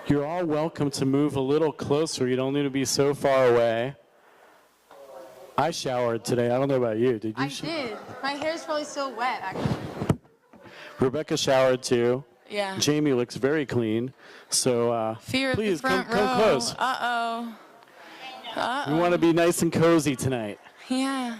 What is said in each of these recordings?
You're all welcome to move a little closer. You don't need to be so far away. I showered today. I don't know about you. Did you? I did. My hair's probably still wet, actually. Rebecca showered too. Yeah. Jamie looks very clean. So Fear please of the front come close. Uh-oh. Uh-oh. We want to be nice and cozy tonight. Yeah.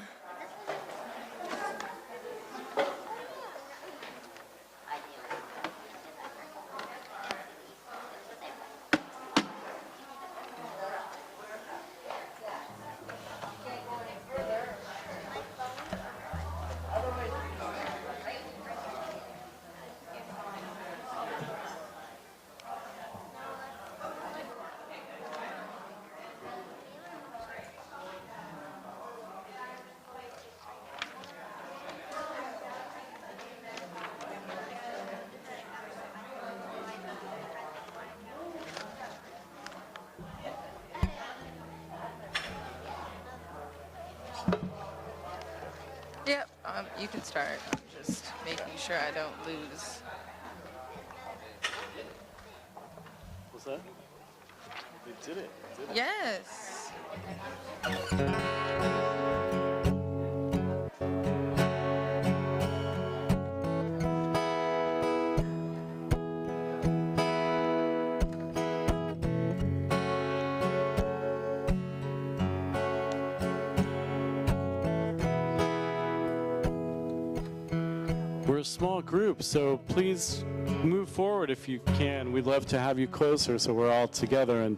Yep, you can start. I'm just making sure I don't lose. What's that? They did it. Yes. We're a small group, so please move forward if you can. We'd love to have you closer so we're all together. And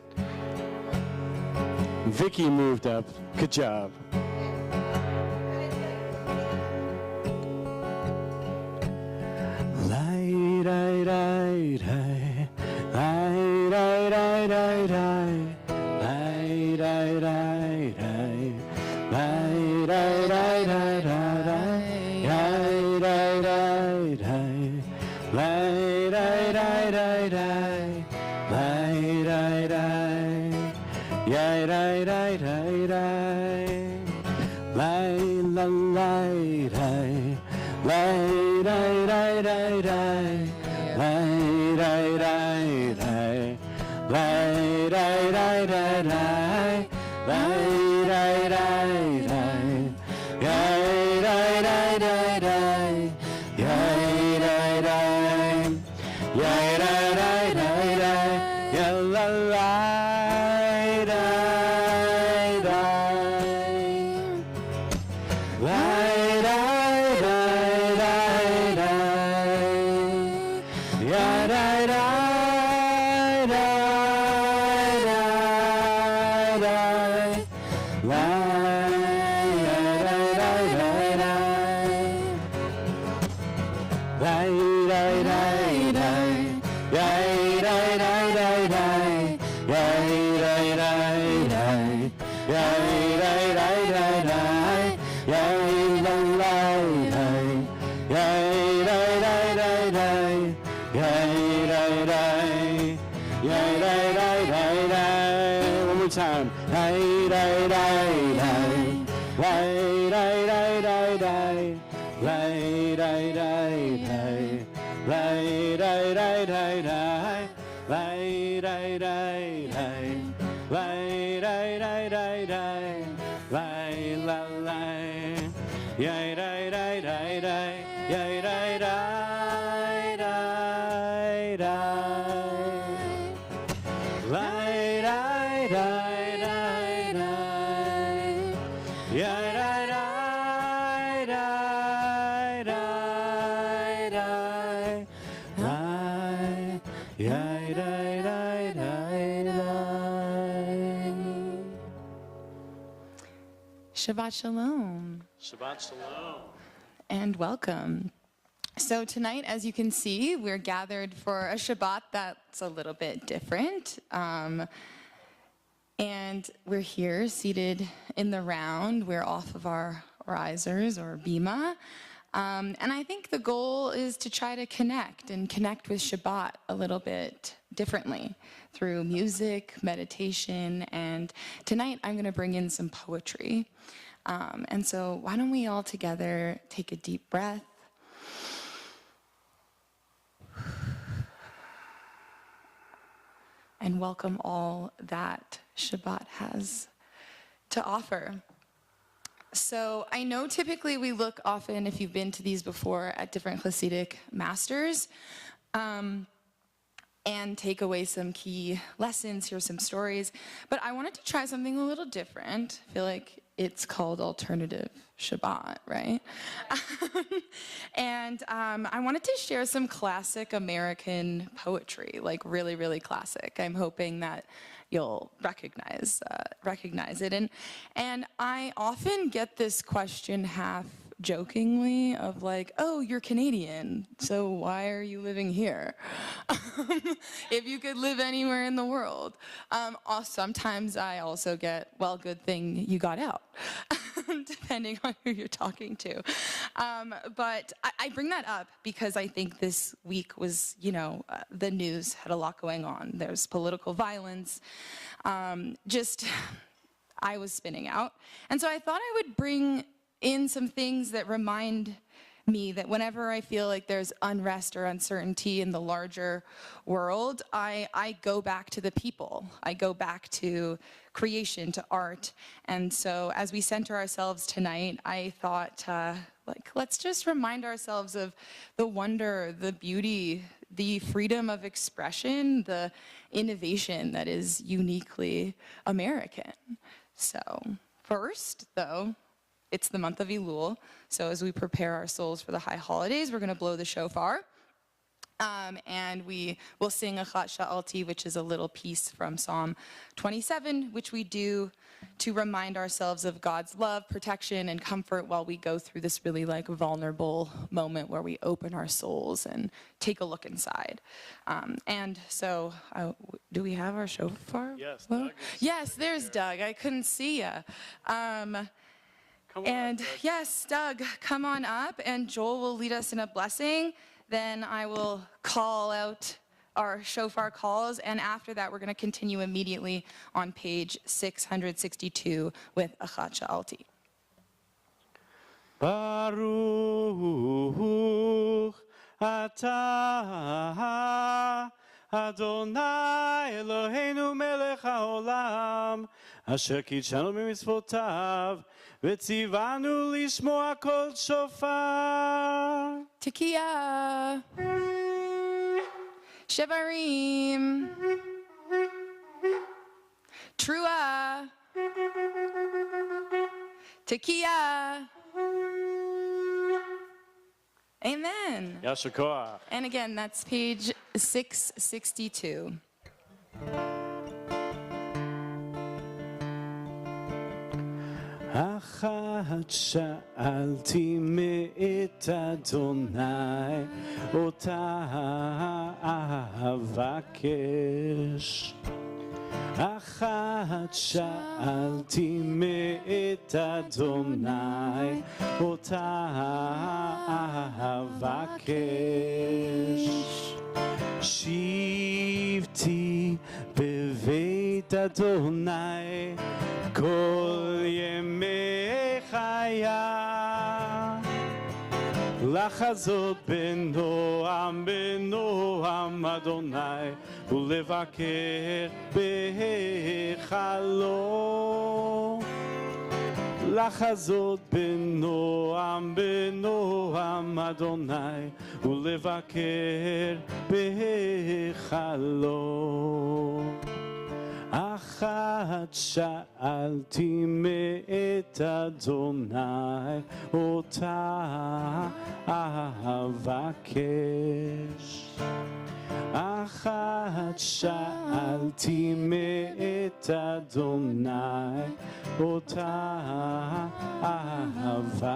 Vicky moved up. Good job. One more time. Shabbat Shalom. Shabbat Shalom. And welcome. So tonight, as you can see, we're gathered for a Shabbat that's a little bit different. And we're here seated in the round. We're off of our risers or bima. And I think the goal is to try to connect with Shabbat a little bit differently through music, meditation, and tonight I'm going to bring in some poetry. And so why don't we all together take a deep breath. and welcome all that Shabbat has to offer. So I know typically we look often, if you've been to these before, at different Hasidic masters and take away some key lessons, hear some stories. But I wanted to try something a little different. I feel like it's called alternative Shabbat, right? And I wanted to share some classic American poetry, like really, really classic. I'm hoping that you'll recognize it. And I often get this question half jokingly of like, oh, you're Canadian, so why are you living here? If you could live anywhere in the world. Sometimes I also get, well, good thing you got out, depending on who you're talking to. But I bring that up because I think this week was, the news had a lot going on. There's political violence. I was spinning out. And so I thought I would bring in some things that remind me that whenever I feel like there's unrest or uncertainty in the larger world, I go back to the people. I go back to creation, to art. And so as we center ourselves tonight, I thought, let's just remind ourselves of the wonder, the beauty, the freedom of expression, the innovation that is uniquely American. So first, though, it's the month of Elul, so as we prepare our souls for the high holidays, we're going to blow the shofar, and we will sing Achat Sha'alti, which is a little piece from Psalm 27, which we do to remind ourselves of God's love, protection, and comfort while we go through this really vulnerable moment where we open our souls and take a look inside. And so, do we have our shofar? Yes, Well, Doug is yes, there's Doug. I couldn't see you. And yes, Doug, come on up, and Joel will lead us in a blessing. Then I will call out our shofar calls, and after that, we're going to continue immediately on page 662 with Achat Sha'alti. Baruch atah Adonai Eloheinu melech haolam asher kitshanu b'mitzvotav v'tzivanu lishmoa kol shofar. Tekiah. Shevarim. Trua. Tekiah. Amen. Yasher koach. And again, that's page 662. אחת שאלתי מאת אדוני, אותה אבקש. אחת שאלתי מאת אדוני, אותה אבקש. שבתי בבית אדוני כל ימי חיי, לחזות בנועם בנועם אדוני, ולבקר בהיכלו. לחזות בנועם בנועם אדוני, ולבקר בהיכלו. אחת שאלתי מאת אדוני, אותה אבקש. אחת שאלתי מאת אדוני, אותה אבקש.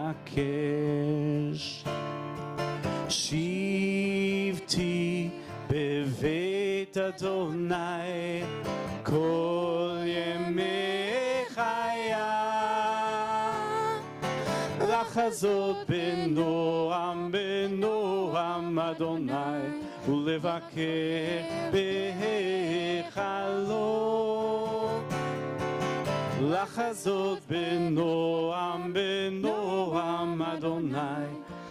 שבתי בבית אדוני כל ימי חיי, לחזות בנועם בנועם אדוני, ולבקר בהיכלו. לחזות בנועם בנועם אדוני,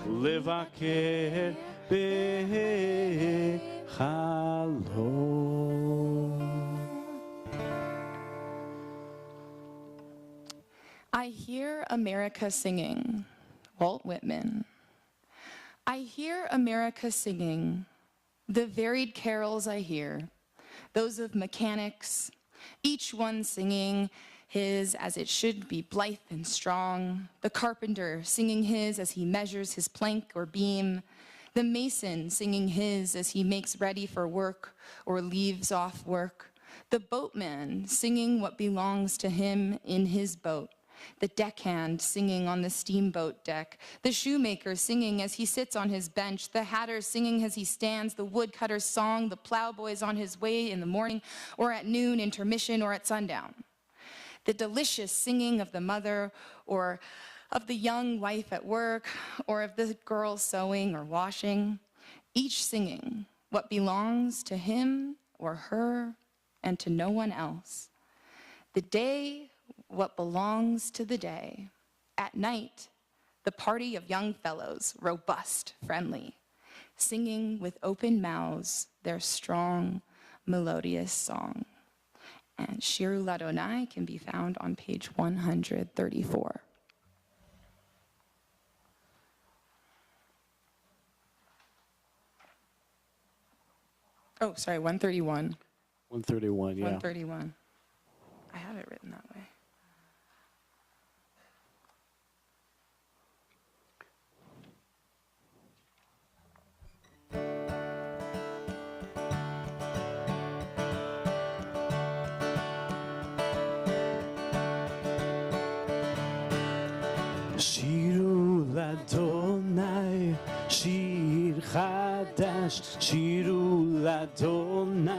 ולבקר בהיכלו. America singing, Walt Whitman. I hear America singing, the varied carols I hear, those of mechanics, each one singing his as it should be blithe and strong, the carpenter singing his as he measures his plank or beam, the mason singing his as he makes ready for work or leaves off work, the boatman singing what belongs to him in his boat, the deckhand singing on the steamboat deck, the shoemaker singing as he sits on his bench, the hatter singing as he stands, the woodcutter's song, the plowboy's on his way in the morning or at noon, intermission, or at sundown, the delicious singing of the mother or of the young wife at work or of the girl sewing or washing, each singing what belongs to him or her and to no one else. The day, what belongs to the day. At night, the party of young fellows, robust, friendly, singing with open mouths their strong, melodious song. And Shiru Ladonai can be found on page 134. Oh, sorry, 131. 131, yeah. 131. I have it written that way. שירו לאדוני, שיר חדש, שירו לאדוני,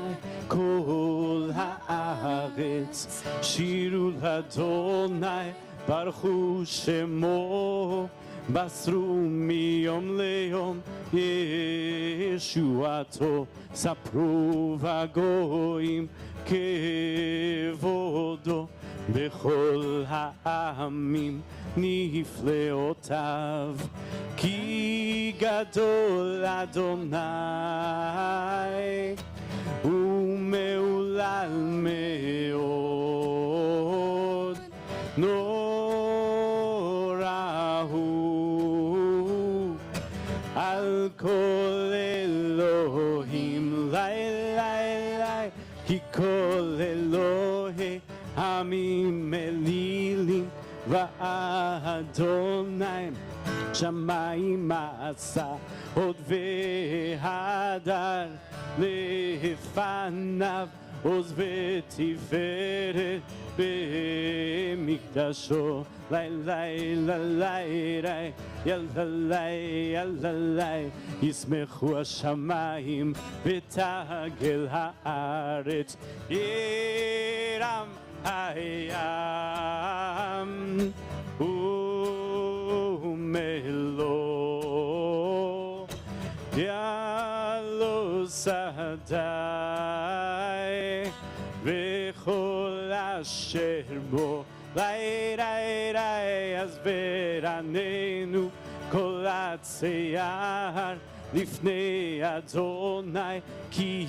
כל הארץ. שירו לאדוני, ברכו שמו, בסרו מיום ליום, ישועתו, ספרו בגויים, כבודו. בכל העמים נפלאותיו, כי גדול אדוני ומהולל מאוד, נורא הוא על כל אלוהים, לי לי לי, כי כל אלוהי עמים אלילים ואדוני שמיים עשה עוד והדר לפניו עוז ותפארת במקדשו. לי לי לי לי ילה לי ילה לי, ישמחו השמיים ותגל הארץ, ירם הים ומלוא יעלו שדי וכל אשר בו. לי לי לי אז ברננו כל הצייר לפני אדוני, כי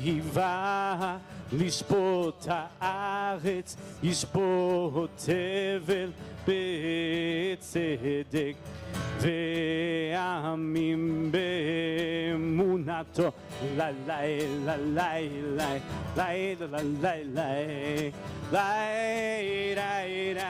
היווה לשפוט הארץ, ישפוט תבל בצדק ועמים באמונתו. לי לי לי לי לי לי לי לי לי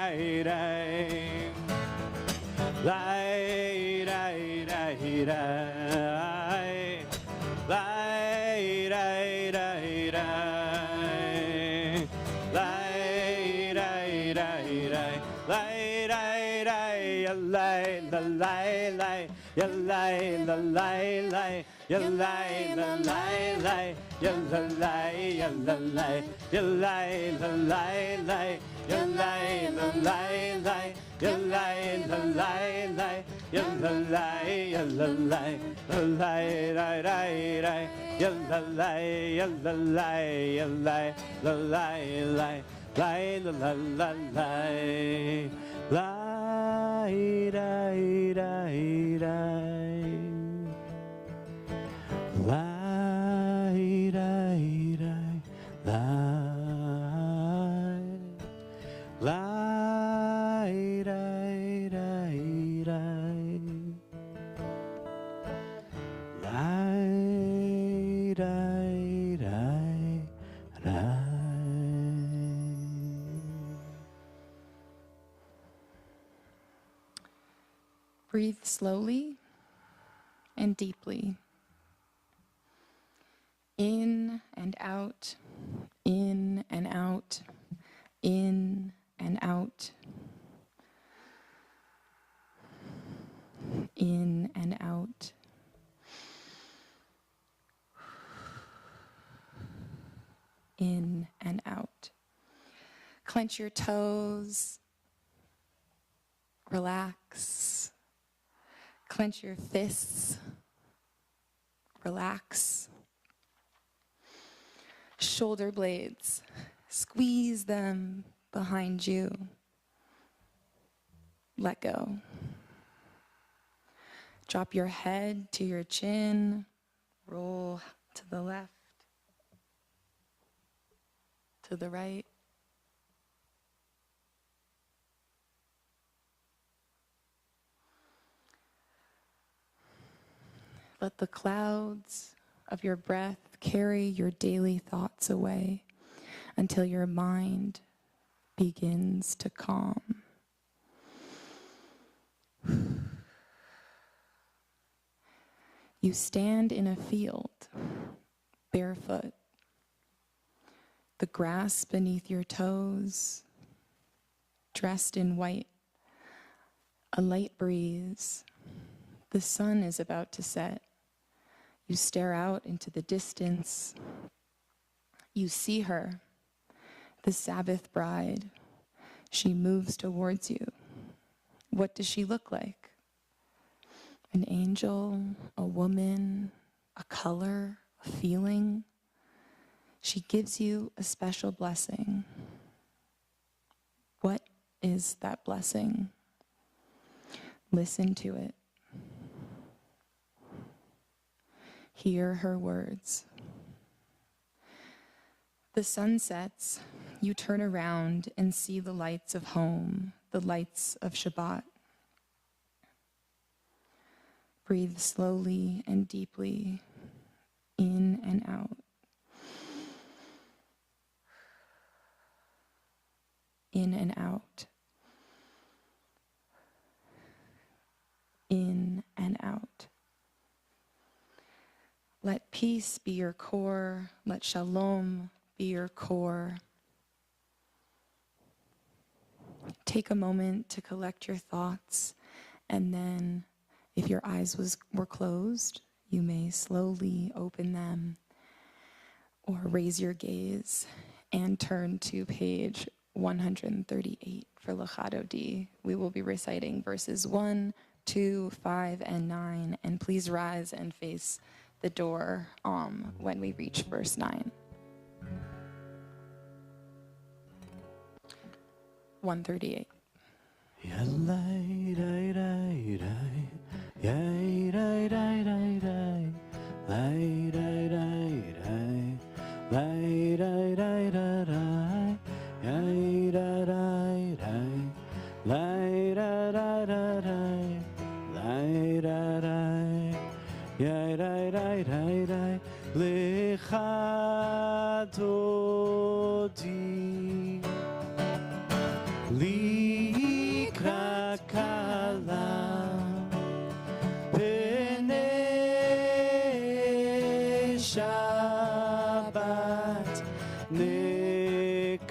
Breathe slowly and deeply. In and out, in and out, in and out, in and out. In and out. Clench your toes. Relax. Clench your fists. Relax. Shoulder blades. Squeeze them behind you. Let go. Drop your head to your chin. Roll to the left. To the right. Let the clouds of your breath carry your daily thoughts away until your mind begins to calm. You stand in a field, barefoot. The grass beneath your toes, dressed in white, a light breeze. The sun is about to set. You stare out into the distance. You see her, the Sabbath bride. She moves towards you. What does she look like? An angel, a woman, a color, a feeling. She gives you a special blessing. What is that blessing? Listen to it. Hear her words. The sun sets, you turn around and see the lights of home, the lights of Shabbat. Breathe slowly and deeply, in and out. In and out. In and out. Let peace be your core. Let shalom be your core. Take a moment to collect your thoughts, and then, if your eyes were closed, you may slowly open them or raise your gaze and turn to page 138 for Lachado D. We will be reciting verses 1, 2, 5, and 9, and please rise and face the door when we reach verse 9. 138. Lechadoti Likra Kala B'nei Shabbat Nekabelam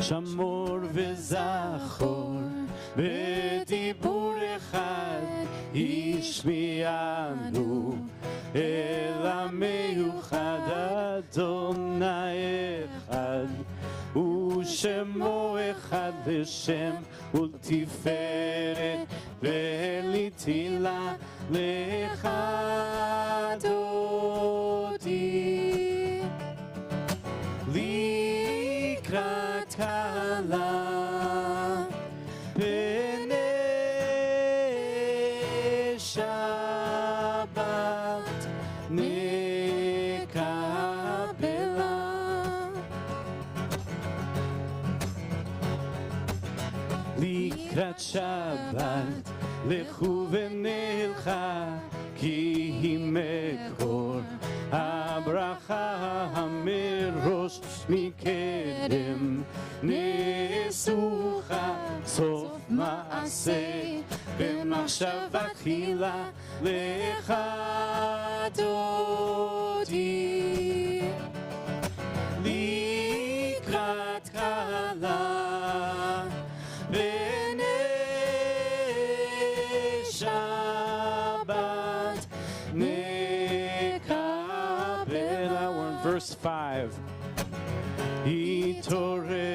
Shamor v'zachor b'dibur echad Ishmianu El HaMeyuchad Adonai Echad U'Shemo Echad L'Shem U'Tiferet Ve'Litila Lechadoti Likrat Kala שבת, לכו ונלכה, כי היא מקור הברכה מראש מקדם. ניסוך סוף מעשה, במחשבה תחילה לך דודי. לקראת כלה בני שבת נקבל. We're in verse 5. התעוררי,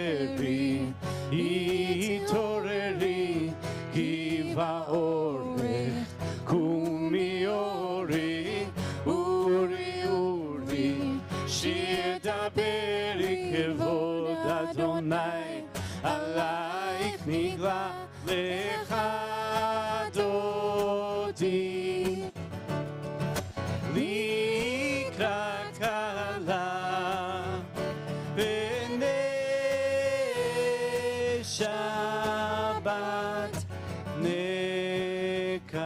התעוררי, גבעה אורך, קומי אורי, אורי אורי, שיר דברי כבוד אדוני, עלייך נגלה לך דודי. לקראת כלה בני שבת נקבלה.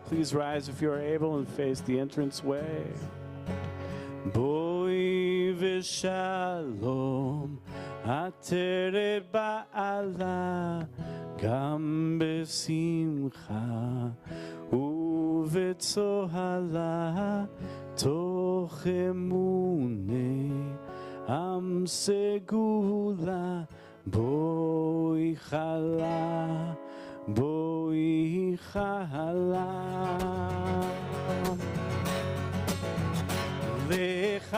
Please rise if you are able and face the entranceway. בואי ושלום עטרת בעלה, גם בשמחה ובצוהלה, תוך אמוני עם סגולה. בואי חלה, בואי חלה. לך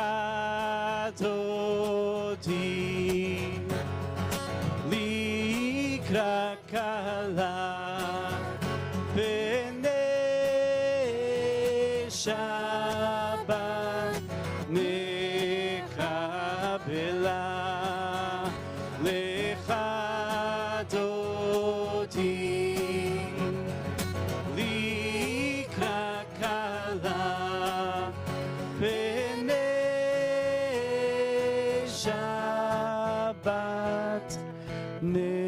דודי, לקראת כלה בני שבת נקבלה. לך דודי, לקראת כלה בני שבת נקבלה.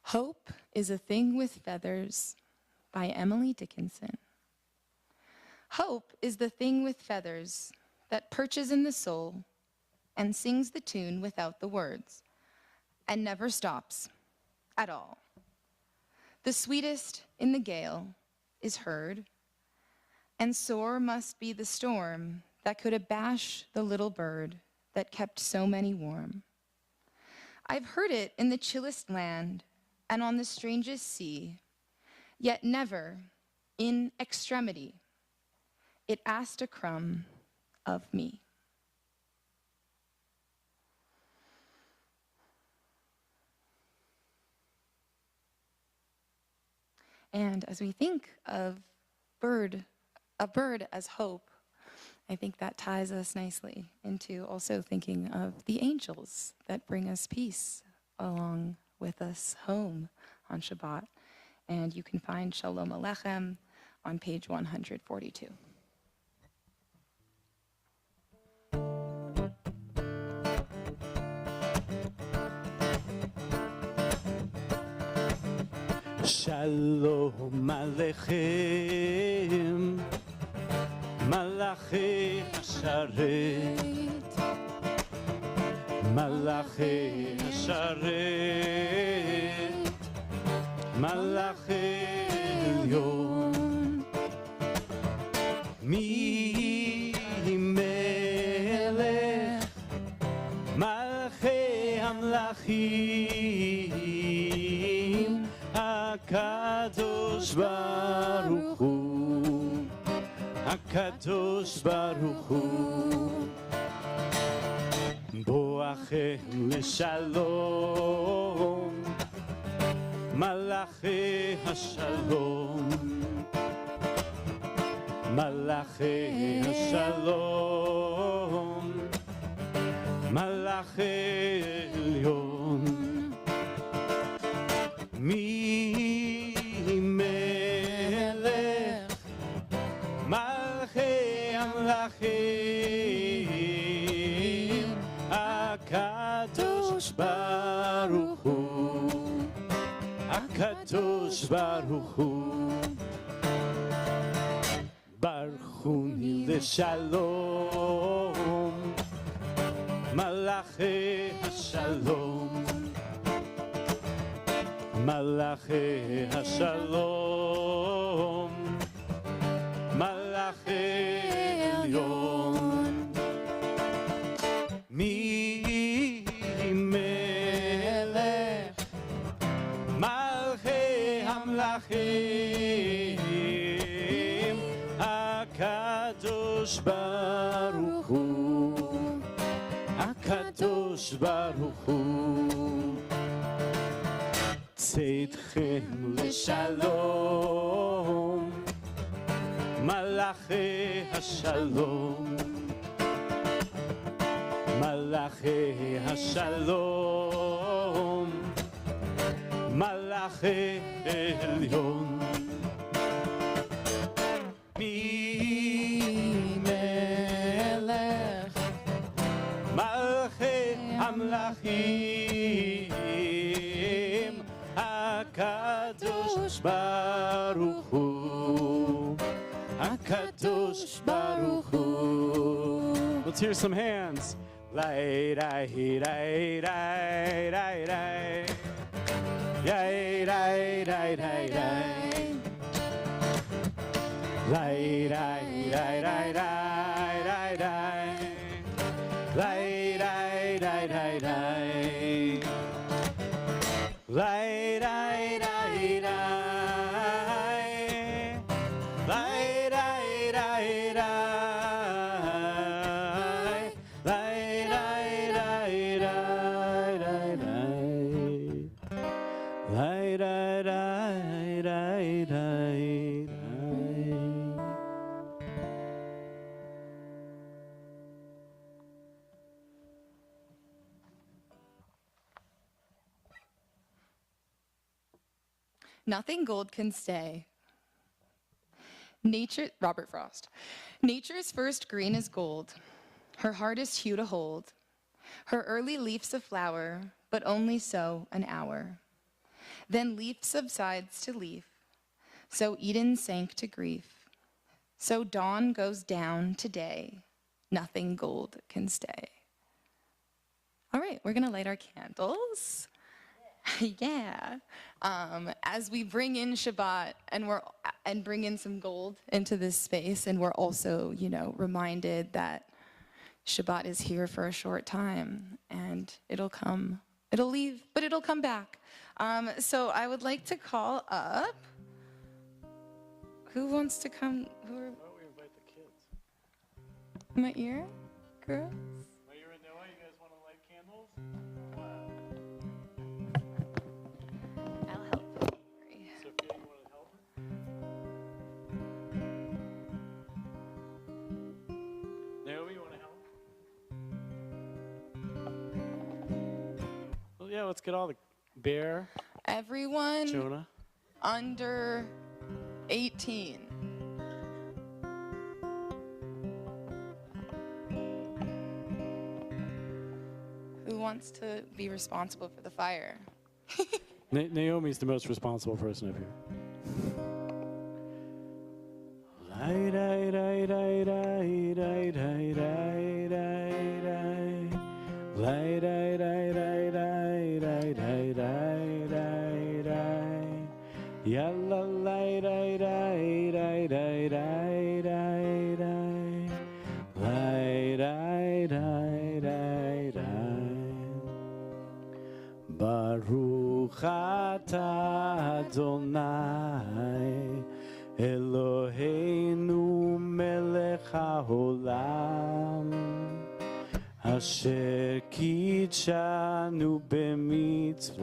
Hope is a Thing with Feathers by Emily Dickinson. Hope is the thing with feathers that perches in the soul and sings the tune without the words and never stops at all. The sweetest in the gale is heard, and sore must be the storm that could abash the little bird that kept so many warm. I've heard it in the chillest land and on the strangest sea, yet never, in extremity, it asked a crumb of me. And as we think of a bird as hope, I think that ties us nicely into also thinking of the angels that bring us peace along with us home on Shabbat. And you can find Shalom Alechem on page 142. Shalom Aleichem, Malachi Hasharet, Malachi Hasharet, Malachi Elyon, Mi Melech, Malachi Amlachim, HaKadosh Baruch Hu, HaKadosh Baruch Hu, Boachem Leshalom, Malachi HaShalom, Malachi HaShalom, Malachi Elyon, Mi Melech המלכים, הקדוש ברוך הוא, הקדוש ברוך הוא. ברכוני לשלום, מלאכי השלום, מלאכי השלום, מלאכי עליון. מי מלך מלכי המלכים, הקדוש ברוך הוא, הקדוש ברוך הוא. צאתכם לשלום, מלאכי השלום, מלאכי השלום, מלאכי עליון. מי מלך מלכי המלכים, הקדוש ברוך הוא, הקדוש ברוך הוא. Let's hear some hands. Lay, lay, lay, lay, lay, lay. Lay, lay, lay, lay, lay. Lay, lay, lay, lay, lay, lay, lay. Lay, lay, lay, lay, lay. Lay, lay, lay, lay. Lay, lay, lay, lay. Lay, lay, lay, lay, lay, lay. Lay, lay, lay, lay, lay. Nothing gold can stay. Robert Frost. Nature's first green is gold, her hardest hue to hold. Her early leaf's a flower, but only so an hour. Then leaf subsides to leaf, so Eden sank to grief. So dawn goes down to day, nothing gold can stay. All right, we're gonna light our candles. Yeah. As we bring in Shabbat and bring in some gold into this space, and we're also, reminded that Shabbat is here for a short time, and it'll leave, but it'll come back. So I would like to call up. Who wants to come? Why don't we invite the kids? My ear, girls. Mayra and Noah, you guys want to light candles? I'll help. Sophia, you want to help? Naomi, you want to help? Well, yeah, let's get all the Bear, Everyone Jonah. under 18. Who wants to be responsible for the fire? Naomi's the most responsible person up here. Light, light, light, light, light, light, light, light, light, light, light, light, light, light, light, light, light. Yalla, light, light, light, light, light, light, light, light, light, light, light, light. Baruch atah Adonai Eloheinu melech haolam asher kitshanu b'mitzvotav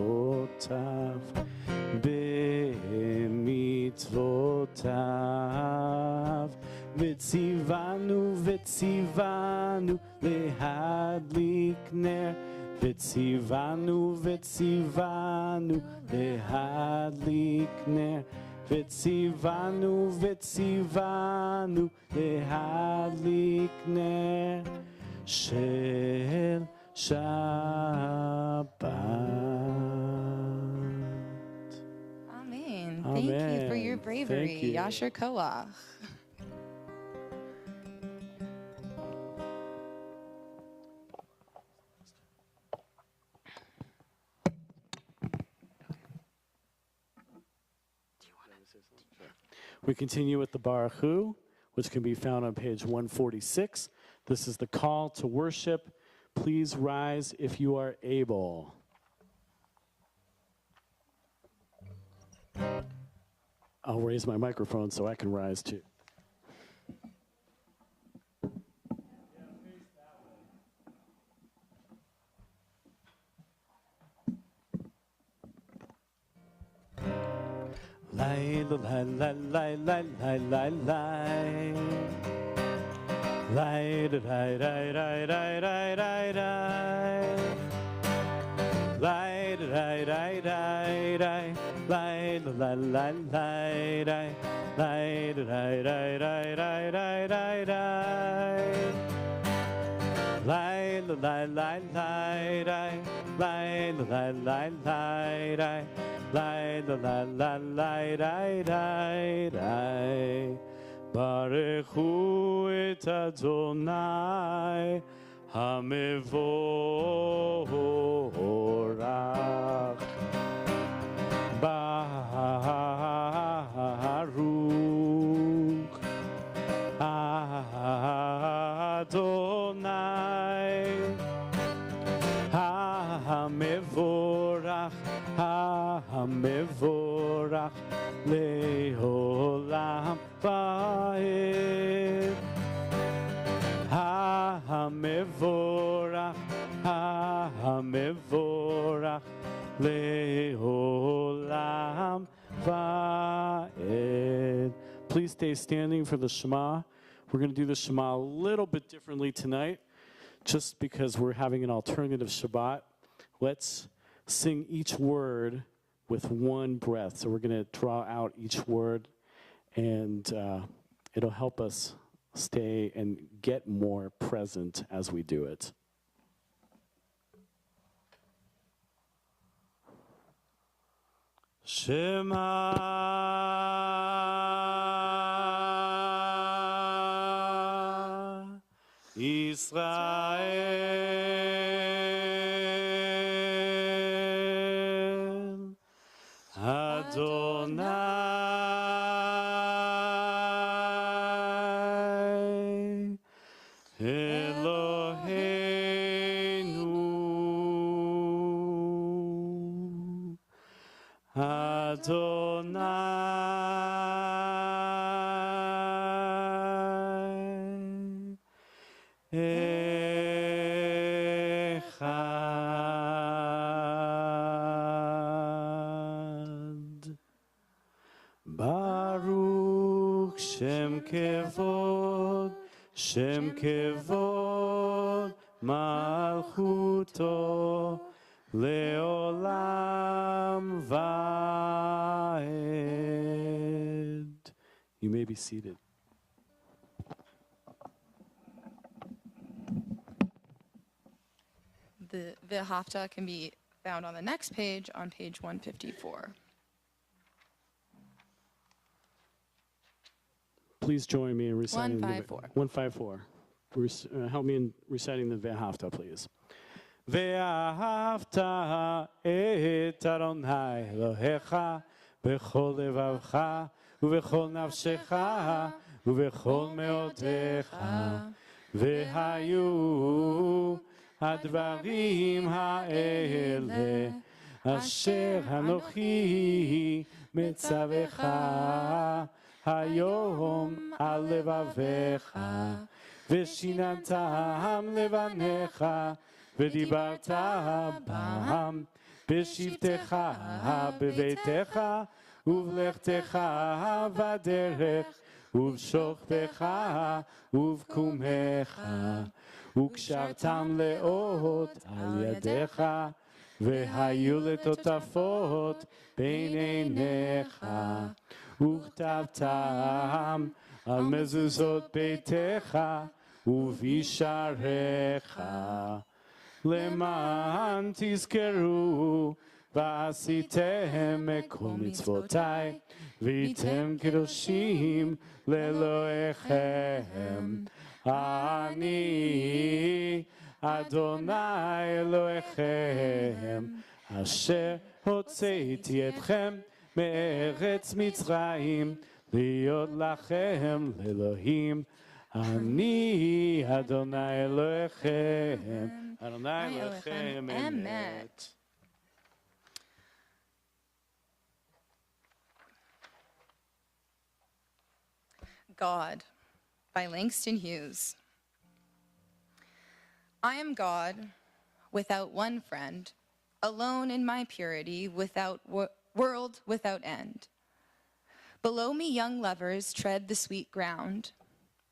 v'tzivanu lehadlik ner v'tzivanu lehadlik ner וציוונו וציוונו להדליק נר של שבת. Amen. Thank you for your bravery. Thank you. Yasher Koach. We continue with the Baruch Hu, which can be found on page 146. This is the call to worship. Please rise if you are able. I'll raise my microphone so I can rise too. Lay, lay, lay, lay, lay, lay, lay, lay. Lay, lay, lay, lay, lay, lay, lay, lay. Lay, lay, lay, lay, lay. Lay, lay, lay, lay, lay. Lay, lay, lay, lay, lay, lay, lay, lay. Lay, lay, lay, lay, lay. Lay, lay, lay, lay, lay. Lay, lay, lay, lay, lay, lay, lay. ברכו את אדוני המבורך. ברוך אדוני המבורך, המבורך לעולם ועד. המבורך, המבורך לעולם ועד. Please stay standing for the Shema. We're going to do the Shema a little bit differently tonight, just because we're having an alternative Shabbat. Let's sing each word with one breath. So we're going to draw out each word, and it'll help us stay and get more present as we do it. Shema Israel Adonai Eloheinu Adonai Echad. Baruch Shem Kevod, Shem Kevod Malchuto Leolam Vaed. You may be seated. The V'ahavta can be found on the next page, on page 154. Please join me in reciting 154. 154. Help me in reciting the V'ahavta, please. ואהבת את אדוני אלוהיך בכל לבבך ובכל נפשך ובכל מאודיך. והיו הדברים האלה אשר אנוכי מצווך היום על לבביך, ושיננתם לבניך ודיברת בם בשבתך בביתך ובלכתך בדרך ובשוכבך ובקומך, וקשרתם לאות על ידיך והיו לטוטפות בין עיניך, וכתבתם על מזוזות ביתך ובשעריך, למען תזכרו ועשיתם מכל מצוותיי, והייתם קדושים לאלוהיכם. אני אדוני אלוהיכם, אשר הוצאתי אתכם מארץ מצרים, להיות לכם לאלוהים. אני אדוני אלוהיכם, אדוני אלוהיכם אמת. God, by Langston Hughes. I am God, without one friend, alone in my purity, without world without end. Below me young lovers tread the sweet ground,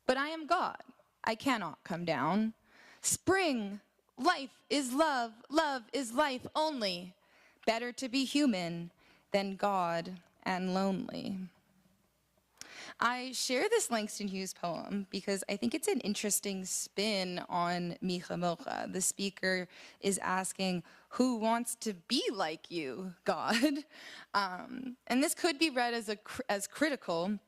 but I am God, I cannot come down. Spring, life is love, love is life only. Better to be human than God and lonely. I share this Langston Hughes poem because I think it's an interesting spin on Micha Mocha. The speaker is asking, who wants to be like you, God? And this could be read as critical,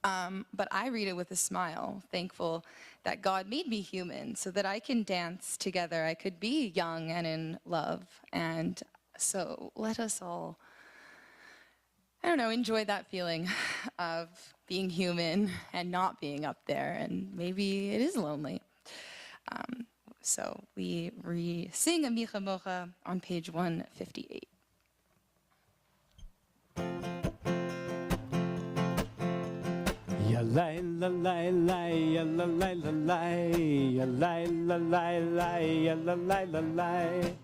but I read it with a smile, thankful that God made me human so that I can dance together. I could be young and in love. And so let us all, enjoy that feeling of being human and not being up there, and maybe it is lonely. So we sing a Micha Mocha on page 158. Ya lai la lai lai, ya la lai la lai, ya lai la lai lai, ya la lai la lai,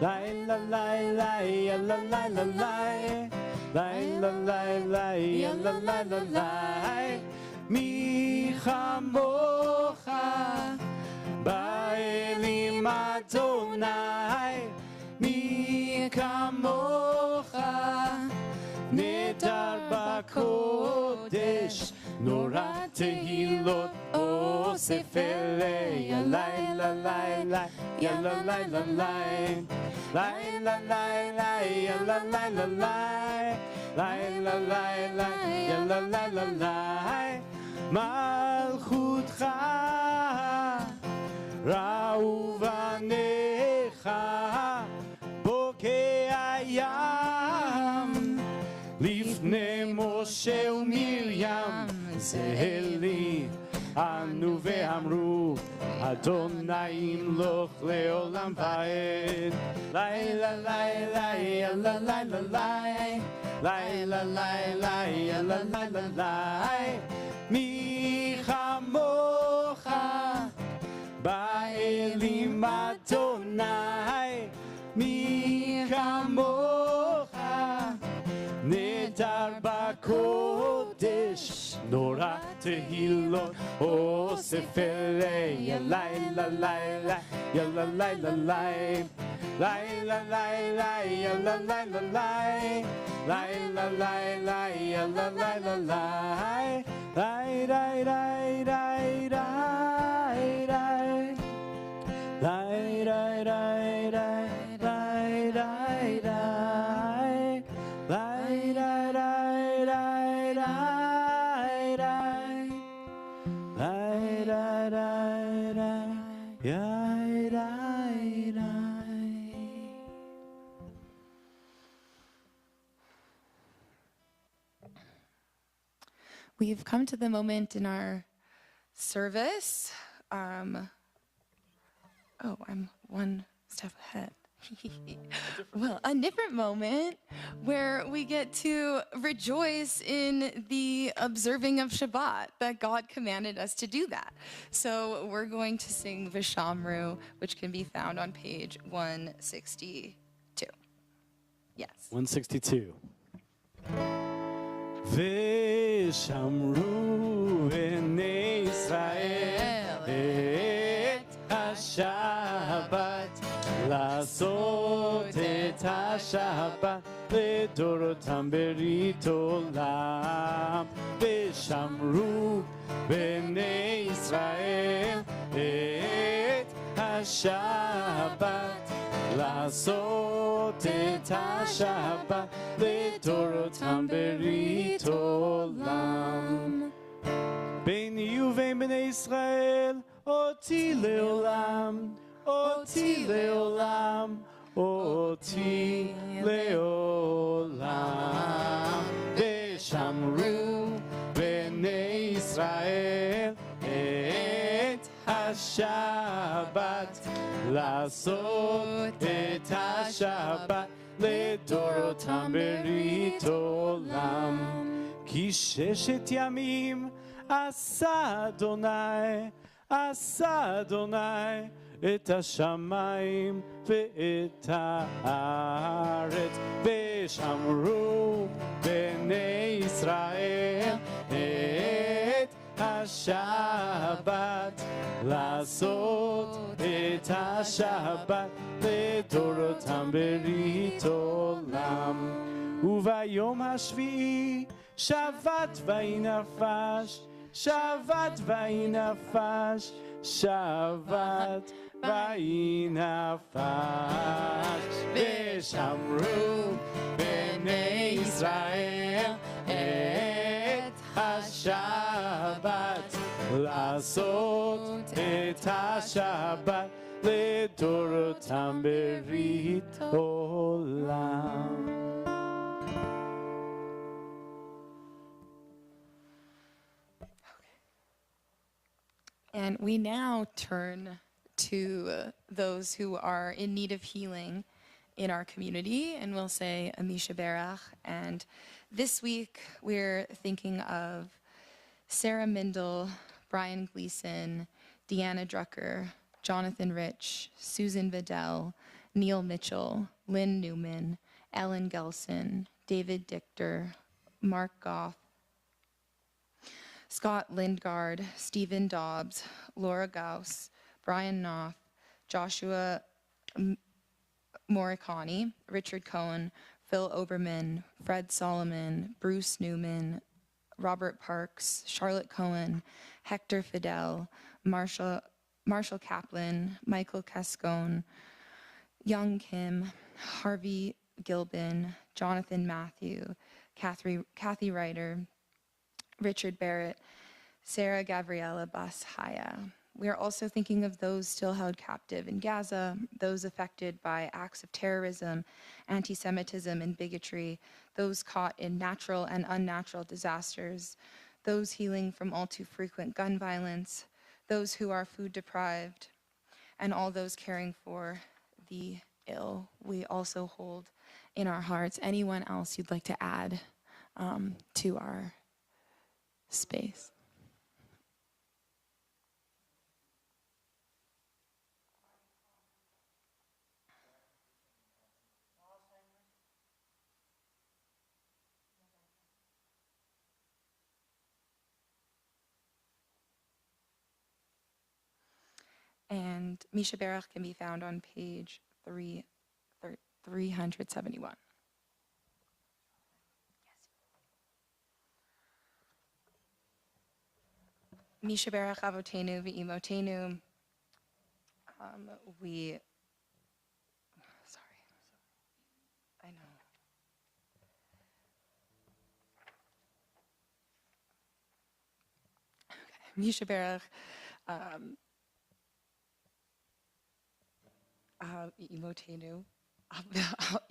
lai la lai lai, ya la lai la lai. Lai la lai lai, ya la lai la lai, mi chamocha ba'elim Adonai, mi kamocha nedar b'kodesh, nora tehilot osef elei, ya lai la lai lai, ya la lai la lai, lai la lai lai, ya la lai la lai. Lai la lai lai, ya la lai la lai, malchutcha ra'u vanecha bokei hayam lifnei Moshe uMiriam zeheli anu ve'amru Adonai imloch le'olam va'ed. Lai la lai lai, ya la lai la lai, lai la lai lai, ya la lai la lai, mi chamocha ba'elim Adonai, mi kamocha nedar b'kodesh, nora tehilot osef elei, ya lai la lai lai, ya la lai la lai, lai la lai lai, ya la lai la lai, lai la lai lai, ya la lai la lai, lai lai lai lai lai lai, lai lai lai lai lai lai lai, lai lai lai lai lai lai, lai lai lai lai, yai lai lai. We've come to the moment in our service. I'm one step ahead. Well, a different moment where we get to rejoice in the observing of Shabbat, that God commanded us to do that. So we're going to sing Vishamru, which can be found on page 162. Yes. 162. Vishamru b'nei Israel et HaShabbat, לעשות את השבת לדורותם ברית עולם. ושמרו בני ישראל את השבת, לעשות את השבת לדורותם ברית עולם. ביני ובין בני ישראל אותי לעולם, אותי לעולם, אותי לעולם. ושמרו בני ישראל את השבת, לעשות את השבת לדורותם ברית עולם. כי ששת ימים עשה אדוני, עשה אדוני את השמיים ואת הארץ. ושמרו בני ישראל את השבת, לעשות את השבת לדורותם ברית עולם. וביום השביעי שבת ויהי נפש, שבת ויהי נפש, שבת ויהי נפש. ושמרו בני ישראל את השבת, לעשות את השבת לדורותם ברית עולם. And we now turn to those who are in need of healing in our community, and we'll say Amisha Berach. And this week we're thinking of Sarah Mindel, Brian Gleason, Deanna Drucker, Jonathan Rich, Susan Vidal, Neil Mitchell, Lynn Newman, Ellen Gelson, David Dichter, Mark Goff, Scott Lindgaard, Stephen Dobbs, Laura Gauss, Brian Knopf, Joshua Morikani, Richard Cohen, Phil Oberman, Fred Solomon, Bruce Newman, Robert Parks, Charlotte Cohen, Hector Fidel, Marshall Kaplan, Michael Cascone, Young Kim, Harvey Gilbin, Jonathan Matthew, Kathy Ryder, Richard Barrett, Sarah Gabriela Bashaya. We are also thinking of those still held captive in Gaza, those affected by acts of terrorism, anti-Semitism, and bigotry, those caught in natural and unnatural disasters, those healing from all too frequent gun violence, those who are food deprived, and all those caring for the ill. We also hold in our hearts anyone else you'd like to add to our space. And Misha Berach can be found on page 371. Misha Berach Avotenu V'imotenu. I know. Okay, Misha Berach.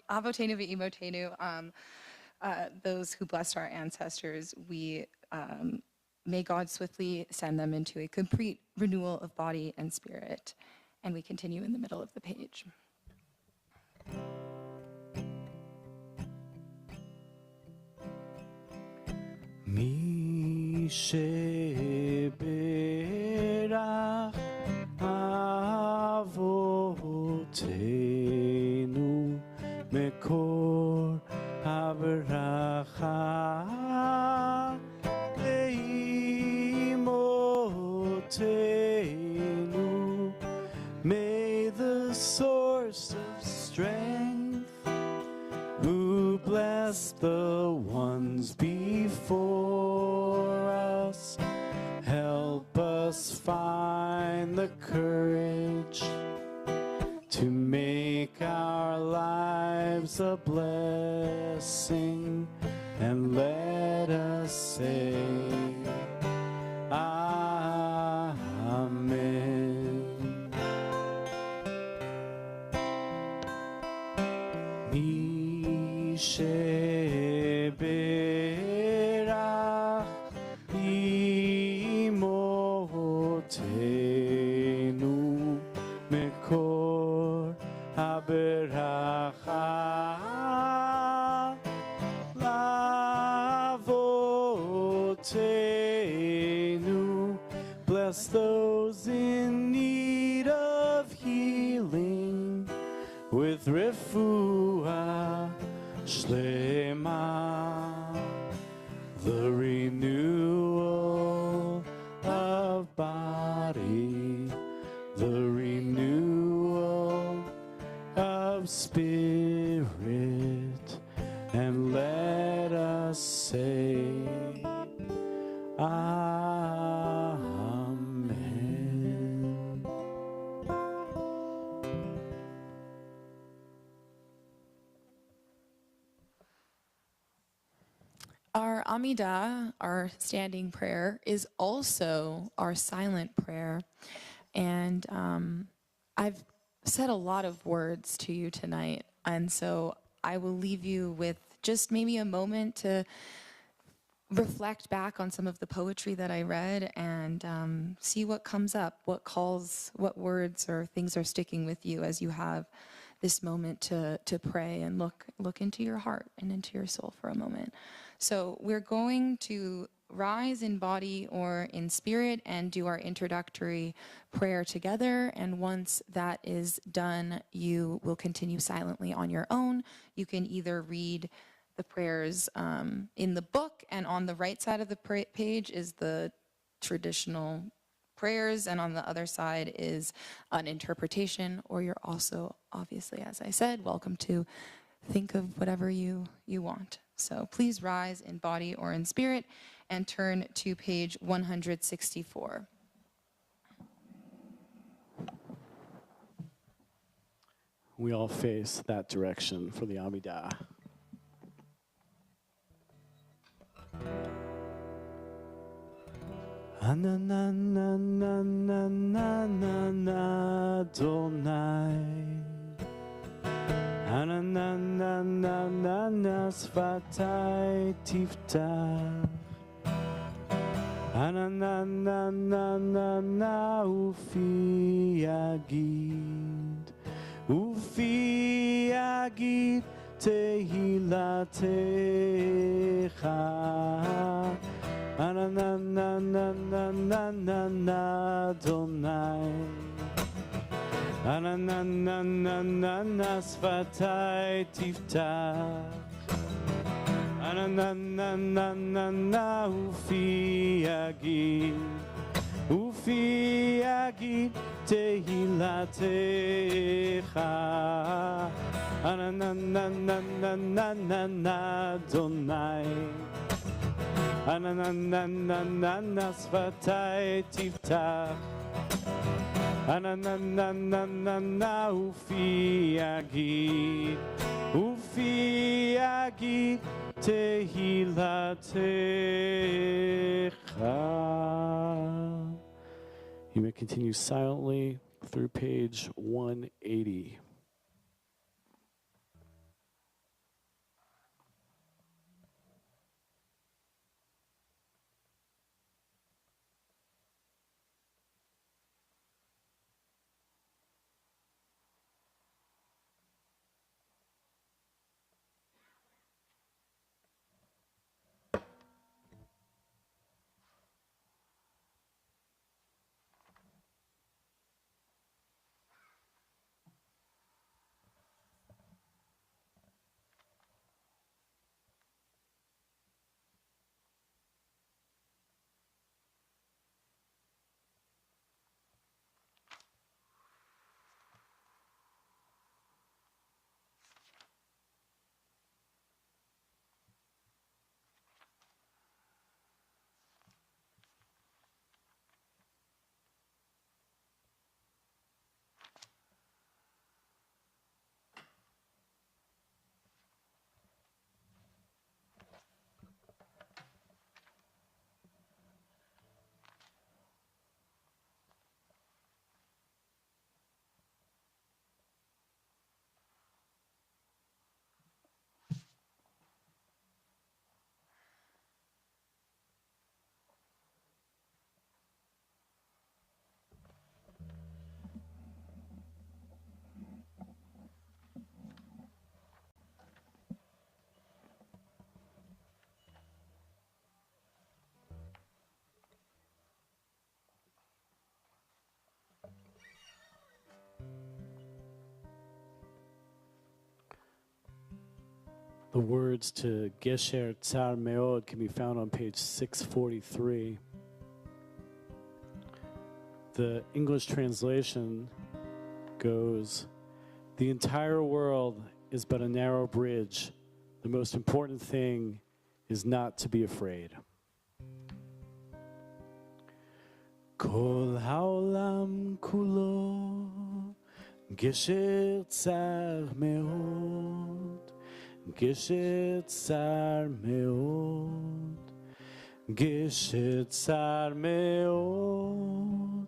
Avotenu V'imotenu, those who blessed our ancestors, may God swiftly send them into a complete renewal of body and spirit. And we continue in the middle of the page. Mi sheberach avotenu mekor habracha leimotenu. May the source of strength who us find the courage to make our lives a blessing, and let us say, Amen. Mi sheberach imotenu mekor haberacha lavotenu. Bless those in need of healing with refuah shlema, the renewal of body, the renewal of spirit, and let us say, Amen. Our Amidah, our standing prayer, is also our silent prayer. And I've said a lot of words to you tonight. And so I will leave you with just maybe a moment to reflect back on some of the poetry that I read and see what comes up, what calls, what words or things are sticking with you as you have this moment to pray and look into your heart and into your soul for a moment. So we're going to rise in body or in spirit and do our introductory prayer together. And once that is done, you will continue silently on your own. You can either read the prayers in the book, and on the right side of the page is the traditional prayers, and on the other side is an interpretation, or you're also, obviously, as I said, welcome to think of whatever you want. So please rise in body or in spirit and turn to page 164. We all face that direction for the Amidah. Ananananananana Adonai, Anananananana Sfatai Tiftach, Anananananana Ufi Yagid, Ufi Yagid Tehilatecha. Ananananananana Adonai, Anananananana Sfatai Tiftach, Anananananana Ufi Yagid, Ufi Yagid Tehilatecha. Ananananananana Adonai, Anananananana Sfatai Tiftach, Anananananana Ufi Yagid, Ufi Yagid Tehilatecha. You may continue silently through page 180. The words to Gesher Tsar Meod can be found on page 643. The English translation goes, "The entire world is but a narrow bridge. The most important thing is not to be afraid." Kol haolam kulo gesher tsar meod, gesher tsar meod, gesher tsar meod.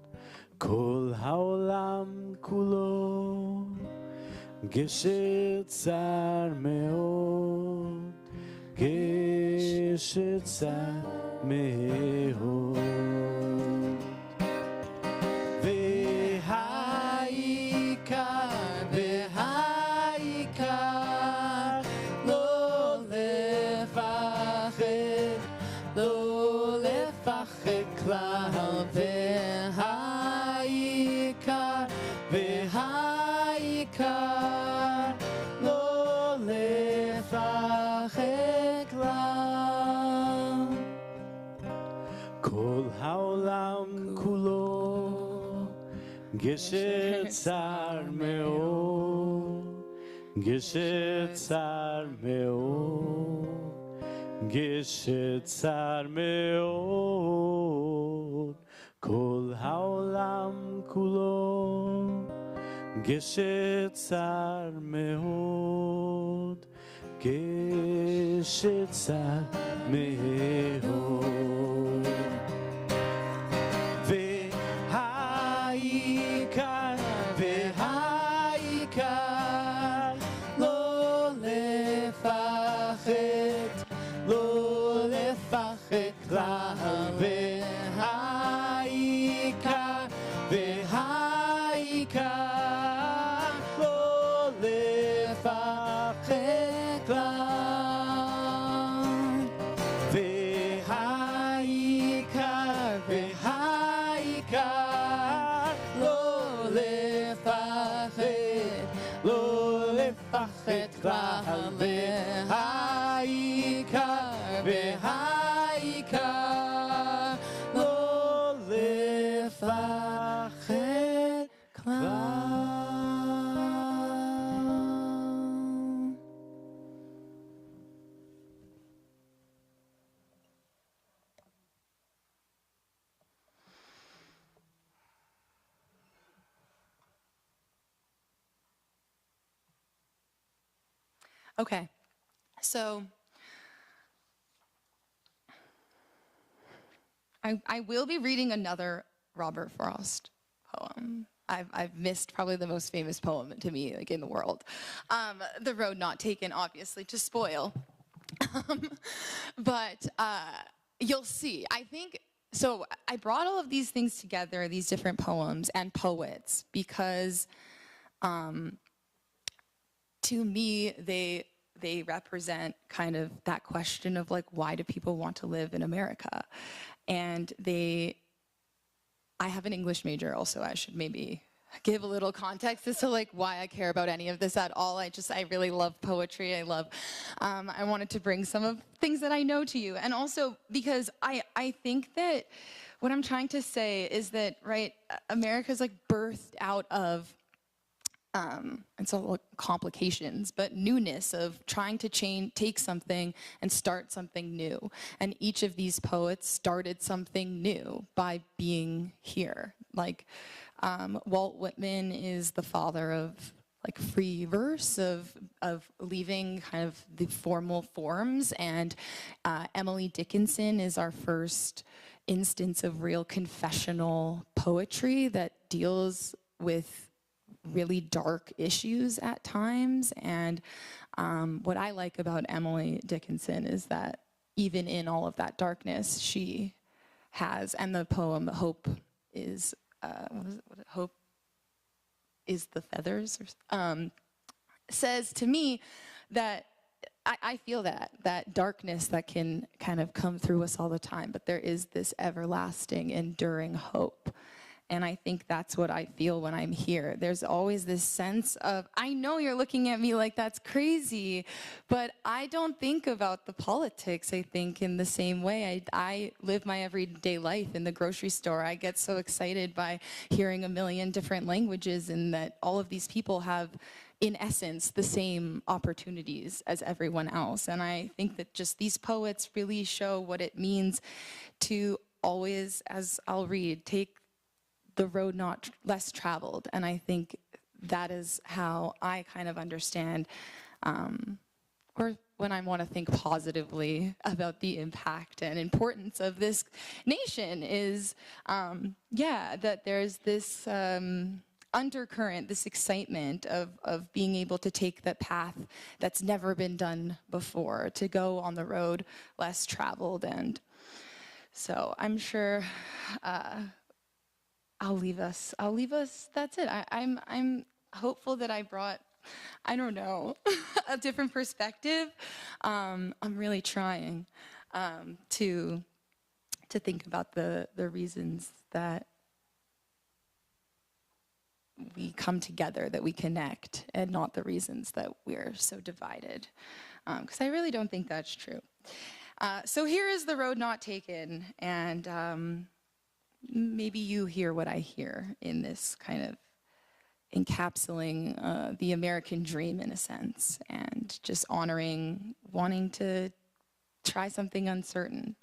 Kol haolam kulo gesher tsar meod, gesher tsar meod. Gesher tsar meod, gesher tsar meod, gesher tsar meod. Kol haolam kulo, gesher tsar meod, gesher tsar meod. Okay, so I will be reading another Robert Frost poem. I've missed probably the most famous poem to me, like, in the world. The Road Not Taken, obviously, to spoil. But you'll see. I think, so I brought all of these things together, these different poems and poets, because to me, they represent kind of that question of, like, why do people want to live in America? And I have an English major also. I should maybe give a little context as to, like, why I care about any of this at all. I really love poetry. I wanted to bring some of things that I know to you. And also because I think that what I'm trying to say is that, right, America's, like, birthed out of and so complications, but newness of trying to take something and start something new. And each of these poets started something new by being here. Like Walt Whitman is the father of, like, free verse, of leaving kind of the formal forms, and Emily Dickinson is our first instance of real confessional poetry that deals with really dark issues at times. And what I like about Emily Dickinson is that even in all of that darkness, she has, and the poem Hope is, Hope is the Feathers, says to me that I feel that darkness that can kind of come through us all the time, but there is this everlasting, enduring hope. And I think that's what I feel when I'm here. There's always this sense of, I know you're looking at me like that's crazy, but I don't think about the politics, I think, in the same way. I live my everyday life in the grocery store. I get so excited by hearing a million different languages and that all of these people have, in essence, the same opportunities as everyone else. And I think that just these poets really show what it means to always, as I'll read, take the road not less traveled. And I think that is how I kind of understand, or when I want to think positively about the impact and importance of this nation is, that there's this undercurrent, this excitement of being able to take the path that's never been done before, to go on the road less traveled. And so I'm sure I'll leave us, that's it. I'm hopeful that I brought, I don't know, a different perspective. I'm really trying to think about the reasons that we come together, that we connect, and not the reasons that we're so divided. Because I really don't think that's true. So here is the road not taken, and maybe you hear what I hear in this kind of encapsulating the American dream in a sense, and just honoring wanting to try something uncertain.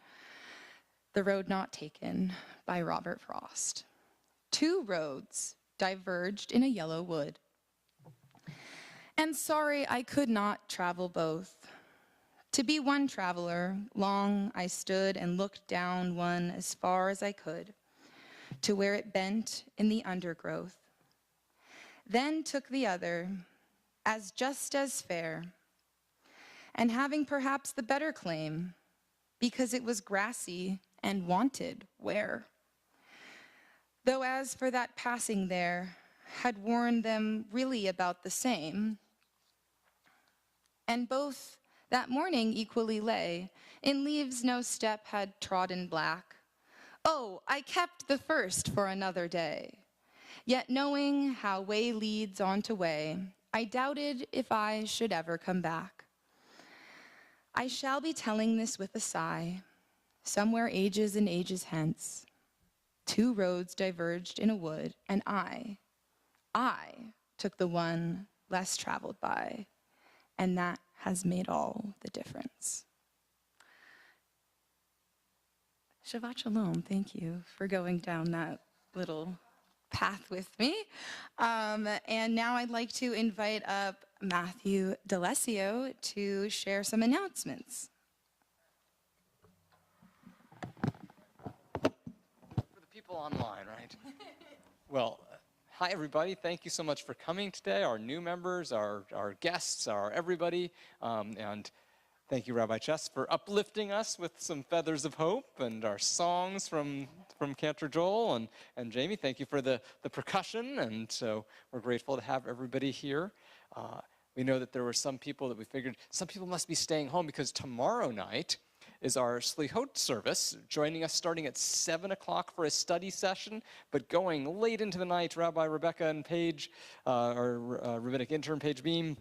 The Road Not Taken by Robert Frost. Two roads diverged in a yellow wood, and sorry I could not travel both. To be one traveler, long I stood and looked down one as far as I could, to where it bent in the undergrowth. Then took the other, as just as fair, and having perhaps the better claim, because it was grassy and wanted wear. Though as for that passing there, had worn them really about the same, and both that morning equally lay, in leaves no step had trodden black. Oh, I kept the first for another day. Yet knowing how way leads on to way, I doubted if I should ever come back. I shall be telling this with a sigh, somewhere ages and ages hence. Two roads diverged in a wood, and I took the one less traveled by, and that has made all the difference. Shabbat Shalom, thank you for going down that little path with me. And now I'd like to invite up Matthew D'Alessio to share some announcements. For the people online, right? Well, hi everybody. Thank you so much for coming today, our new members, our guests, our everybody. And thank you, Rabbi Chess, for uplifting us with some feathers of hope and our songs from Cantor Joel and Jamie. Thank you for the percussion, and so we're grateful to have everybody here. We know that there were some people that we figured, some people must be staying home because tomorrow night is our Slichot service, joining us starting at 7 o'clock for a study session, but going late into the night. Rabbi Rebecca and Paige, our rabbinic intern Paige Beam,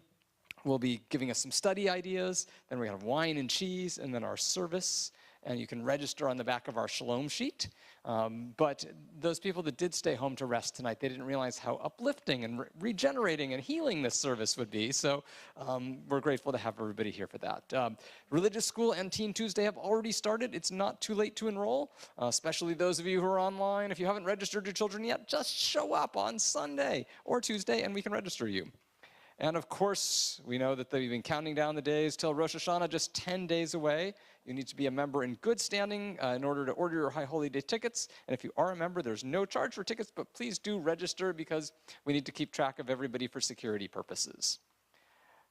will be giving us some study ideas. Then we have wine and cheese, and then our service. And you can register on the back of our Shalom sheet. But those people that did stay home to rest tonight, they didn't realize how uplifting and regenerating and healing this service would be. So we're grateful to have everybody here for that. Religious School and Teen Tuesday have already started. It's not too late to enroll, especially those of you who are online. If you haven't registered your children yet, just show up on Sunday or Tuesday and we can register you. And of course, we know that they've been counting down the days till Rosh Hashanah, just 10 days away. You need to be a member in good standing in order to order your High Holy Day tickets. And if you are a member, there's no charge for tickets, but please do register because we need to keep track of everybody for security purposes.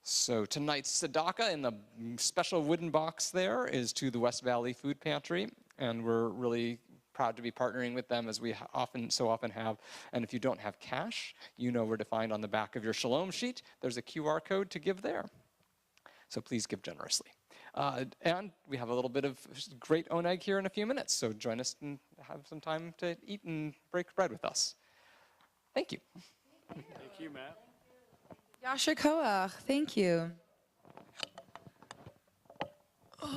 So tonight's tzedakah in the special wooden box there is to the West Valley Food Pantry, and we're really proud to be partnering with them as we so often have. And if you don't have cash, you know where to find on the back of your Shalom sheet. There's a QR code to give there. So please give generously. And we have a little bit of great oneg here in a few minutes, so join us and have some time to eat and break bread with us. Thank you. Thank you, Matt. Yasher Koach, thank you.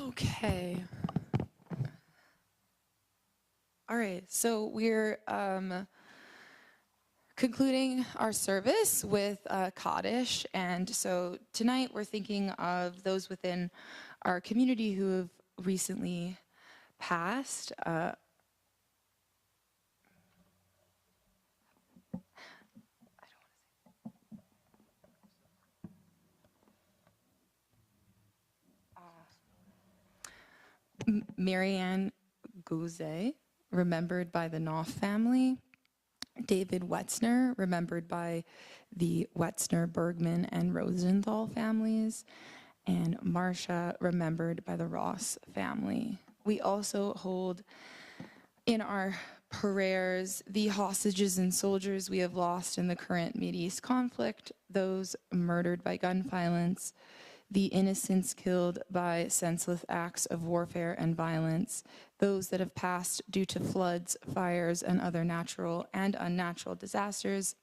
Okay. All right, so we're concluding our service with Kaddish, and so tonight we're thinking of those within our community who have recently passed. Marianne Gouze, remembered by the Knopf family. David Wetzner, remembered by the Wetzner, Bergman, and Rosenthal families. And Marcia, remembered by the Ross family. We also hold in our prayers the hostages and soldiers we have lost in the current Mideast conflict, those murdered by gun violence, the innocents killed by senseless acts of warfare and violence, those that have passed due to floods, fires, and other natural and unnatural disasters,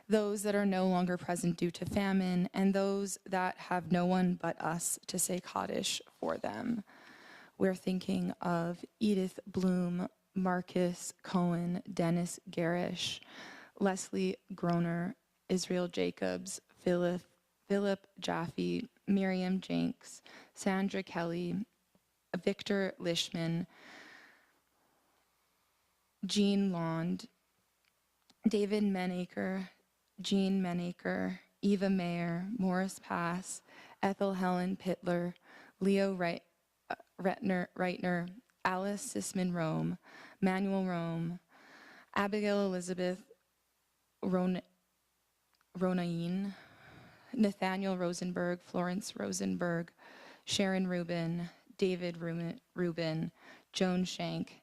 those that are no longer present due to famine, and those that have no one but us to say Kaddish for them. We're thinking of Edith Bloom, Marcus Cohen, Dennis Garish, Leslie Groner, Israel Jacobs, Philip Jaffe, Miriam Jenks, Sandra Kelly, Victor Lishman, Jean Lond, David Menaker, Jean Menaker, Eva Mayer, Morris Pass, Ethel Helen Pittler, Leo Reitner, Alice Sisman Rome, Manuel Rome, Abigail Elizabeth Ronaine, Nathaniel Rosenberg, Florence Rosenberg, Sharon Rubin, David Rubin, Joan Shank,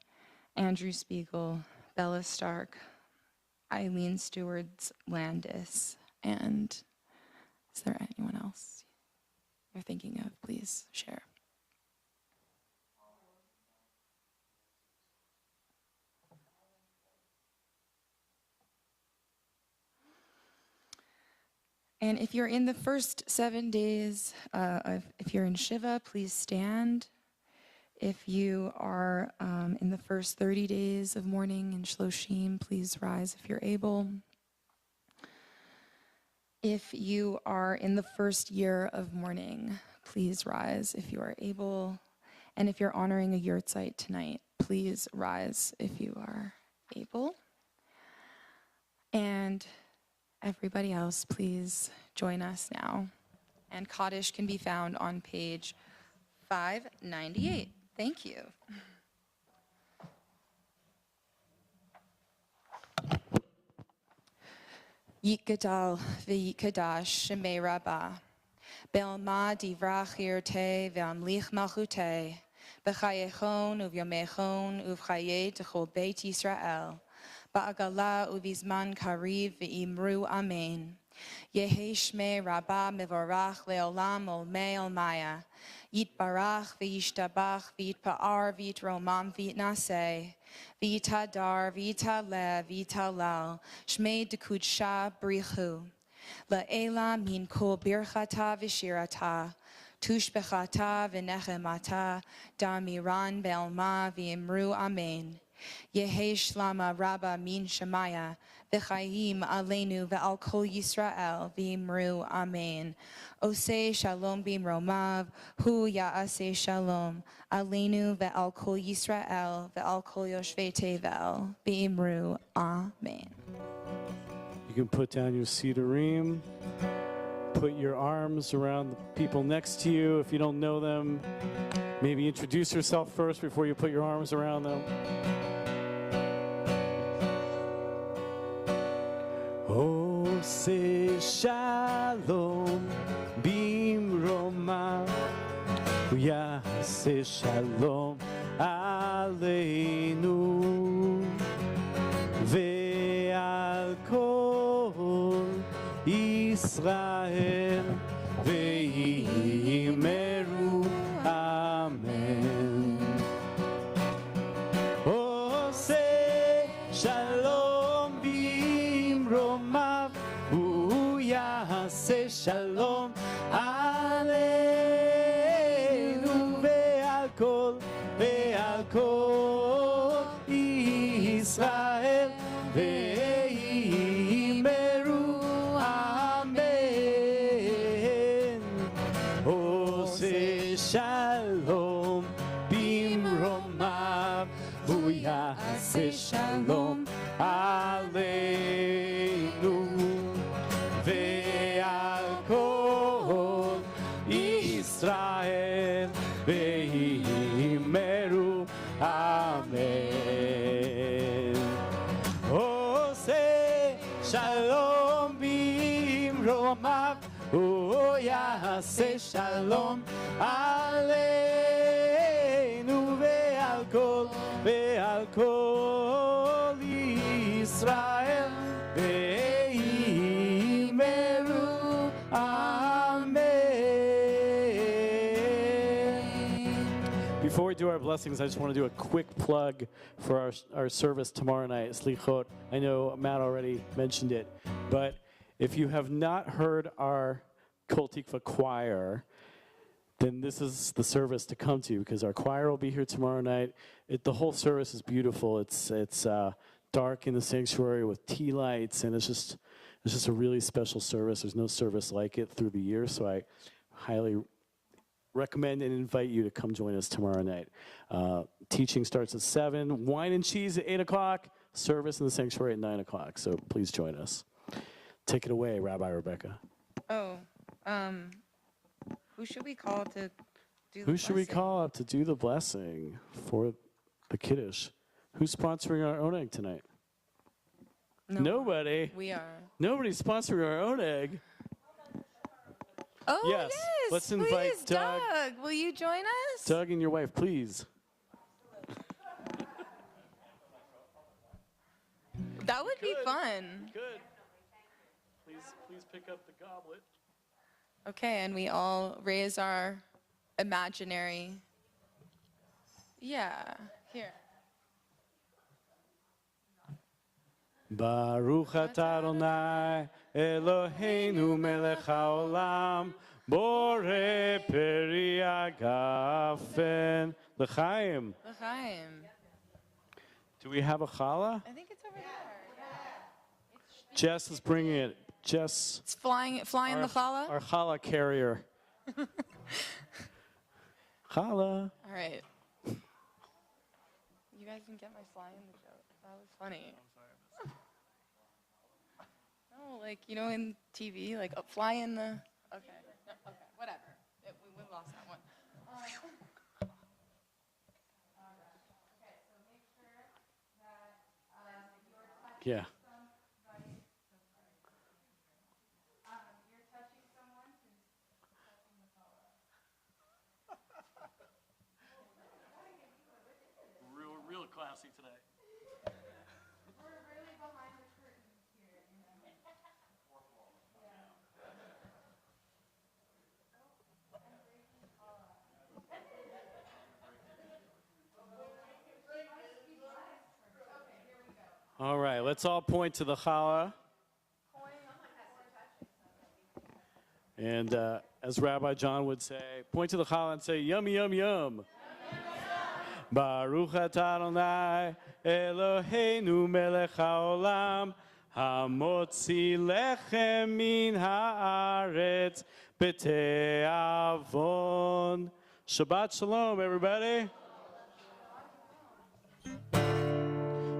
Andrew Spiegel, Bella Stark, Eileen Stewards Landis, and is there anyone else you're thinking of? Please share. And if you're in the first 7 days, if you're in Shiva, please stand. If you are in the first 30 days of mourning in Shloshim, please rise if you're able. If you are in the first year of mourning, please rise if you are able. And if you're honoring a yurtzeit tonight, please rise if you are able. And everybody else, please join us now. And Kaddish can be found on page 598. Thank you. Yikadal v'yikadash shemei rabbah. Be'alma divrach yirteh ve'amlich malchuteh. B'chayechon uvyomechon uvchayeh t'chol beit Yisrael. Ba'agala uvizman kariv ve'imru amen. Yehi shmei rabbah mevorach le'olam olmei olmaya. Yitbarach v'yishtabach v'yitpa'ar v'yitromam v'yitnaseh. V'yitadar v'yitaleh v'yitalal. Shmei dekudsha brichu. La'ela min kol birchata v'shirata. Tushbechata v'nechemata. Damiran be'alma v'imru amen. Yehi shlama rabba min shemaya. V'chayim aleinu ve'al kol Yisrael v'imru amen. Oseh shalom b'imromav, hu ya'aseh shalom. Aleinu ve'al kol Yisrael ve'al kol yoshvei tevel v'imru amen. You can put down your Sidurim, put your arms around the people next to you. If you don't know them, maybe introduce yourself first before you put your arms around them. Oseh shalom b'imromav, hu ya'aseh shalom aleinu ve'al kol Yisrael ve'yimeru שלום במרומיו, הוא יעשה שלום עלינו ועל כל ישראל, ואמרו אמן. עושה שלום במרומיו, הוא יעשה שלום עלינו ועל כל ישראל, ואמרו אמן. עושה שלום במרומיו, הוא יעשה שלום עלינו ועל כל ישראל, ואמרו אמן. Before we do our blessings, I just want to do a quick plug for our service tomorrow night, Slichot. I know Matt already mentioned it, but if you have not heard our Kol Tikva choir, then this is the service to come to, because our choir will be here tomorrow night. The whole service is beautiful. It's dark in the sanctuary with tea lights, and it's just a really special service. There's no service like it through the year, so I highly recommend and invite you to come join us tomorrow night. Teaching starts at 7, wine and cheese at 8 o'clock, service in the sanctuary at 9 o'clock, so please join us. Take it away, Rabbi Rebecca. Who should we call to do the Who should we blessing? call up to do the blessing for the Kiddush? Who's sponsoring our own egg tonight? No, Nobody. we are. Nobody's sponsoring our own egg. Oh, Yes, yes. let's invite please, Doug. Will you join us? Doug and your wife, please. That would be Good. fun. Good. Please pick up the goblet. Okay, and we all raise our imaginary. Yeah, here. Baruch atah Adonai Eloheinu melech haolam borei peri hagafen l'chaim. L'chaim. Do we have a challah? I think it's over there. Jess is bringing it. Jess, It's flying the challah? our challah carrier. Challah. All right. You guys didn't get my fly in the joke. That was funny. No, like, you know, in TV, like, fly in the. Okay. No, okay. Whatever. We lost that one. Yeah. Real classy today. All right, let's all point to the challah. And as Rabbi John would say, point to the challah and say, yum, yum, yum. Baruch atah Adonai Eloheinu melech haolam hamotzi lechem min haaretz b'te'avon. Shabbat shalom, everybody.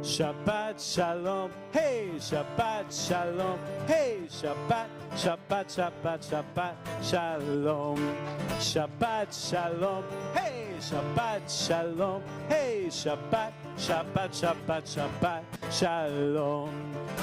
Shabbat shalom, hey, Shabbat shalom, hey, Shabbat, Shabbat, Shabbat, Shabbat shalom, Shabbat shalom, hey, Shabbat shalom, hey, Shabbat, Shabbat, Shabbat, Shabbat shalom,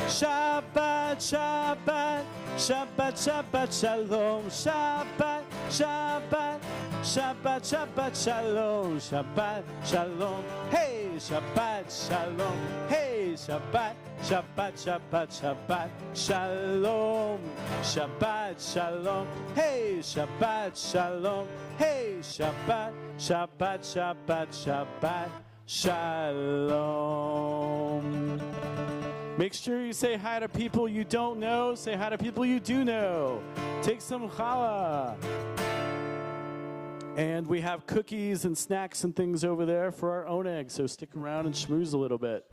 Shabbat, Shabbat, Shabbat, Shabbat shalom, Shabbat, Shabbat, Shabbat, Shabbat shalom, Shabbat shalom, hey, Shabbat shalom, hey, Shabbat, Shabbat, Shabbat, Shabbat shalom, Shabbat shalom, hey, Shabbat shalom, hey, Shabbat, Shabbat, Shabbat, Shabbat shalom. Make sure you say hi to people you don't know. Say hi to people you do know. Take some challah. And we have cookies and snacks and things over there for our own eggs, so stick around and schmooze a little bit.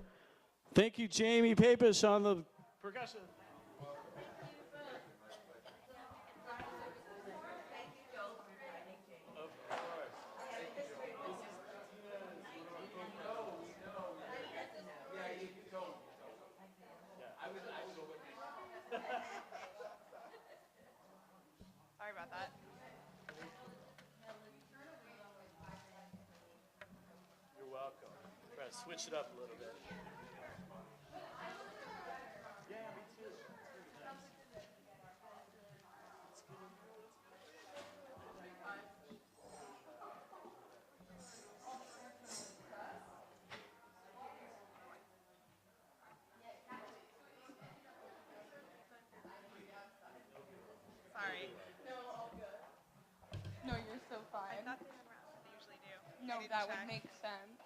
Thank you, Jamie Papish, on the percussion. Sorry about that. You're welcome. Try to switch it up a little bit. Yeah, me too. Sorry. No, you're so fine. That's the round they usually do. No, I didn't that would check. make sense.